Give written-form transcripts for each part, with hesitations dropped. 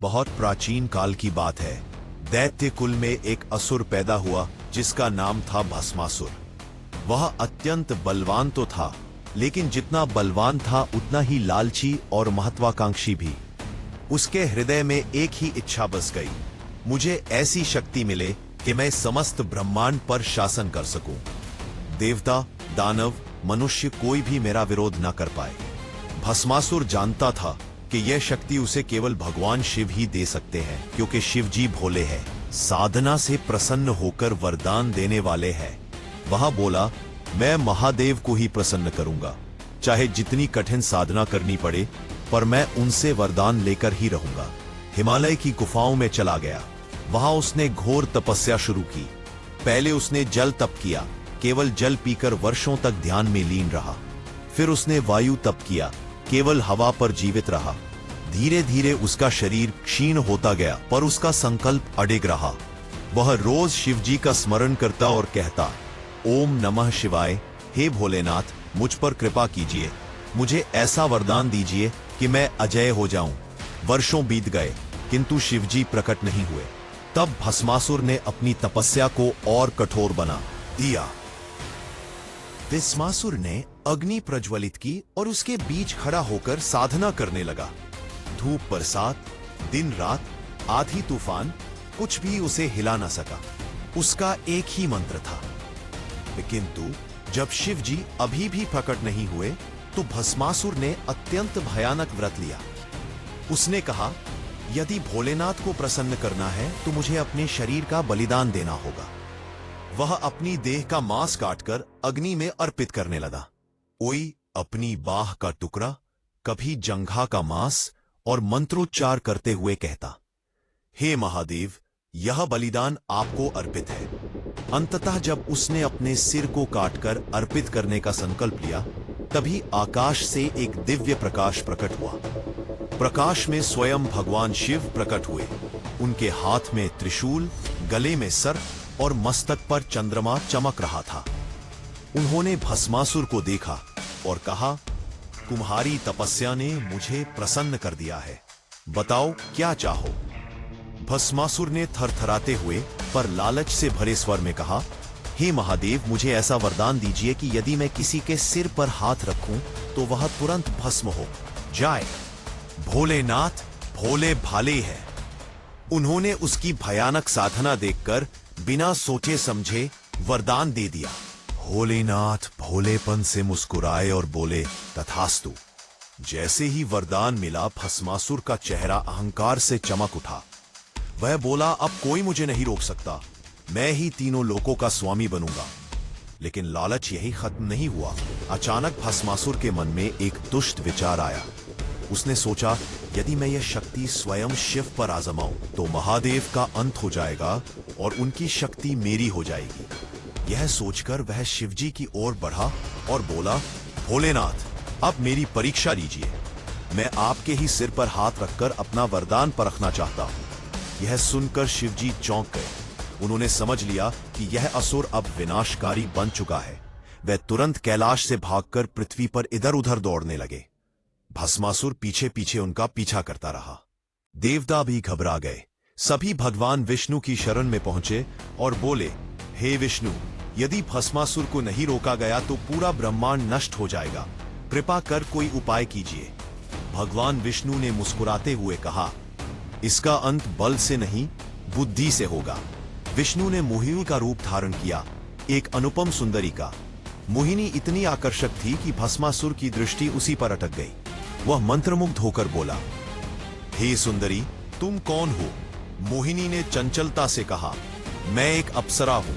बहुत प्राचीन काल की बात है। दैत्य कुल में एक असुर पैदा हुआ जिसका नाम था भस्मासुर। वह अत्यंत बलवान तो था, लेकिन जितना बलवान था उतना ही लालची और महत्वाकांक्षी भी। उसके हृदय में एक ही इच्छा बस गई, मुझे ऐसी शक्ति मिले कि मैं समस्त ब्रह्मांड पर शासन कर सकूं। देवता, दानव, मनुष्य कोई भी मेरा विरोध न कर पाए। भस्मासुर जानता था कि यह शक्ति उसे केवल भगवान शिव ही दे सकते हैं, क्योंकि शिव जी भोले हैं, साधना से प्रसन्न होकर वरदान देने वाले हैं। वह बोला, मैं महादेव को ही प्रसन्न करूंगा, चाहे जितनी कठिन साधना करनी पड़े, पर मैं उनसे वरदान लेकर ही रहूंगा। हिमालय की गुफाओं में चला गया। वहां उसने घोर तपस्या शुरू की। पहले उसने जल तप किया, केवल जल पीकर वर्षों तक ध्यान में लीन रहा। फिर उसने वायु तप किया, केवल हवा पर जीवित रहा। धीरे धीरे उसका शरीर क्षीण होता गया, पर उसका संकल्प अडिग रहा। वह रोज शिवजी का स्मरण करता और कहता, ओम नमः शिवाय। हे भोलेनाथ, मुझ पर कृपा कीजिए, मुझे ऐसा वरदान दीजिए कि मैं अजय हो जाऊं। वर्षों बीत गए, किंतु शिवजी प्रकट नहीं हुए। तब भस्मासुर ने अपनी तपस्या को और कठोर बना दिया। भस्मासुर ने अग्नि प्रज्वलित की और उसके बीच खड़ा होकर साधना करने लगा। धूप बरसात, दिन रात, आंधी तूफान, कुछ भी उसे हिला न सका। उसका एक ही मंत्र था। किंतु जब शिव जी अभी भी प्रकट नहीं हुए, तो भस्मासुर ने अत्यंत भयानक व्रत लिया। उसने कहा, यदि भोलेनाथ को प्रसन्न करना है तो मुझे अपने शरीर का बलिदान देना होगा। वह अपनी देह का मांस काटकर अग्नि में अर्पित करने लगा। कोई अपनी बाह का टुकड़ा, कभी जंघा का मांस, और मंत्रोच्चार करते हुए कहता, हे महादेव, यह बलिदान आपको अर्पित है। अंततः जब उसने अपने सिर को काटकर अर्पित करने का संकल्प लिया, तभी आकाश से एक दिव्य प्रकाश प्रकट हुआ। प्रकाश में स्वयं भगवान शिव प्रकट हुए। उनके हाथ में त्रिशूल, गले में सर्प और मस्तक पर चंद्रमा चमक रहा था। उन्होंने भस्मासुर को देखा और कहा, तुम्हारी तपस्या ने मुझे प्रसन्न कर दिया है, बताओ क्या चाहो। भस्मासुर ने थरथराते हुए पर लालच से भरे स्वर में कहा, हे महादेव, मुझे ऐसा वरदान दीजिए कि यदि मैं किसी के सिर पर हाथ रखूं तो वह तुरंत भस्म हो जाए। भोलेनाथ भोले भाले हैं। उन्होंने उसकी भयानक साधना देखकर बिना सोचे समझे वरदान दे दिया। भोलेनाथ भोलेपन से मुस्कुराए और बोले, तथास्तु। जैसे ही वरदान मिला, भस्मासुर का चेहरा अहंकार से चमक उठा। वह बोला, अब कोई मुझे नहीं रोक सकता, मैं ही तीनों लोकों का स्वामी बनूंगा। लेकिन लालच यही खत्म नहीं हुआ। अचानक भस्मासुर के मन में एक दुष्ट विचार आया। उसने सोचा, यदि मैं यह शक्ति स्वयं शिव पर आजमाऊं तो महादेव का अंत हो जाएगा और उनकी शक्ति मेरी हो जाएगी। यह सोचकर वह शिवजी की ओर बढ़ा और बोला, भोलेनाथ, अब मेरी परीक्षा लीजिए। मैं आपके ही सिर पर हाथ रखकर अपना वरदान परखना चाहता हूं। यह सुनकर शिवजी चौंक गए। उन्होंने समझ लिया कि यह असुर अब विनाशकारी बन चुका है। वह तुरंत कैलाश से भागकर पृथ्वी पर इधर उधर दौड़ने लगे। भस्मासुर पीछे पीछे उनका पीछा करता रहा। देवता भी घबरा गए। सभी भगवान विष्णु की शरण में पहुंचे और बोले, हे विष्णु, यदि भस्मासुर को नहीं रोका गया तो पूरा ब्रह्मांड नष्ट हो जाएगा। कृपा कर कोई उपाय कीजिए। भगवान विष्णु ने मुस्कुराते हुए कहा, इसका अंत बल से नहीं, बुद्धि से होगा। विष्णु ने मोहिनी का रूप धारण किया, एक अनुपम सुंदरी का। मोहिनी इतनी आकर्षक थी कि भस्मासुर की दृष्टि उसी पर अटक गई। वह मंत्रमुग्ध होकर बोला, हे सुंदरी, तुम कौन हो? मोहिनी ने चंचलता से कहा, मैं एक अप्सरा हूं।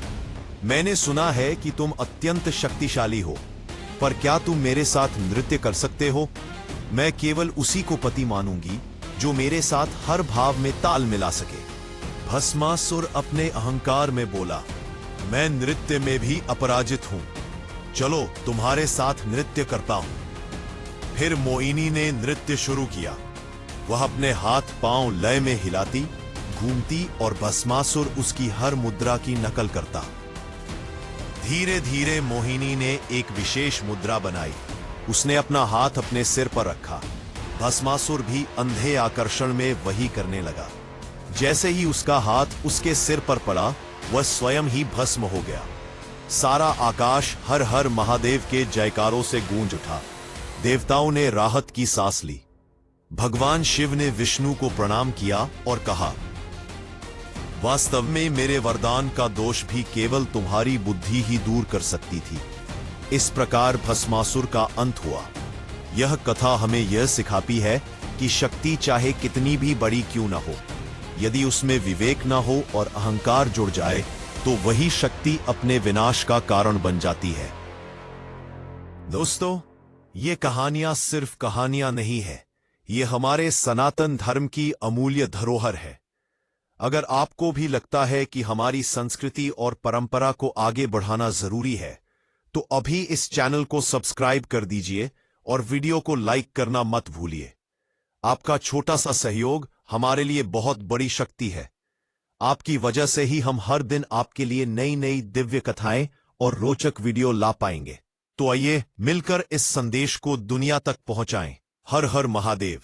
मैंने सुना है कि तुम अत्यंत शक्तिशाली हो, पर क्या तुम मेरे साथ नृत्य कर सकते हो? मैं केवल उसी को पति मानूंगी जो मेरे साथ हर भाव में ताल मिला सके। भस्मासुर अपने अहंकार में बोला, मैं नृत्य में भी अपराजित हूं। चलो तुम्हारे साथ नृत्य करता हूं। फिर मोहिनी ने नृत्य शुरू किया। वह अपने हाथ पांव लय में हिलाती, घूमती और भस्मासुर उसकी हर मुद्रा की नकल करता। धीरे धीरे मोहिनी ने एक विशेष मुद्रा बनाई। उसने अपना हाथ अपने सिर पर रखा। भस्मासुर भी अंधे आकर्षण में वही करने लगा। जैसे ही उसका हाथ उसके सिर पर पड़ा, वह स्वयं ही भस्म हो गया। सारा आकाश हर हर महादेव के जयकारों से गूंज उठा। देवताओं ने राहत की सांस ली। भगवान शिव ने विष्णु को प्रणाम किया और कहा, वास्तव में मेरे वरदान का दोष भी केवल तुम्हारी बुद्धि ही दूर कर सकती थी। इस प्रकार भस्मासुर का अंत हुआ। यह कथा हमें यह सिखाती है कि शक्ति चाहे कितनी भी बड़ी क्यों न हो, यदि उसमें विवेक न हो और अहंकार जुड़ जाए तो वही शक्ति अपने विनाश का कारण बन जाती है। दोस्तों, ये कहानियां सिर्फ कहानियां नहीं है, ये हमारे सनातन धर्म की अमूल्य धरोहर है। अगर आपको भी लगता है कि हमारी संस्कृति और परंपरा को आगे बढ़ाना जरूरी है, तो अभी इस चैनल को सब्सक्राइब कर दीजिए और वीडियो को लाइक करना मत भूलिए। आपका छोटा सा सहयोग हमारे लिए बहुत बड़ी शक्ति है। आपकी वजह से ही हम हर दिन आपके लिए नई नई दिव्य कथाएं और रोचक वीडियो ला पाएंगे। तो आइए मिलकर इस संदेश को दुनिया तक पहुंचाएं। हर हर महादेव।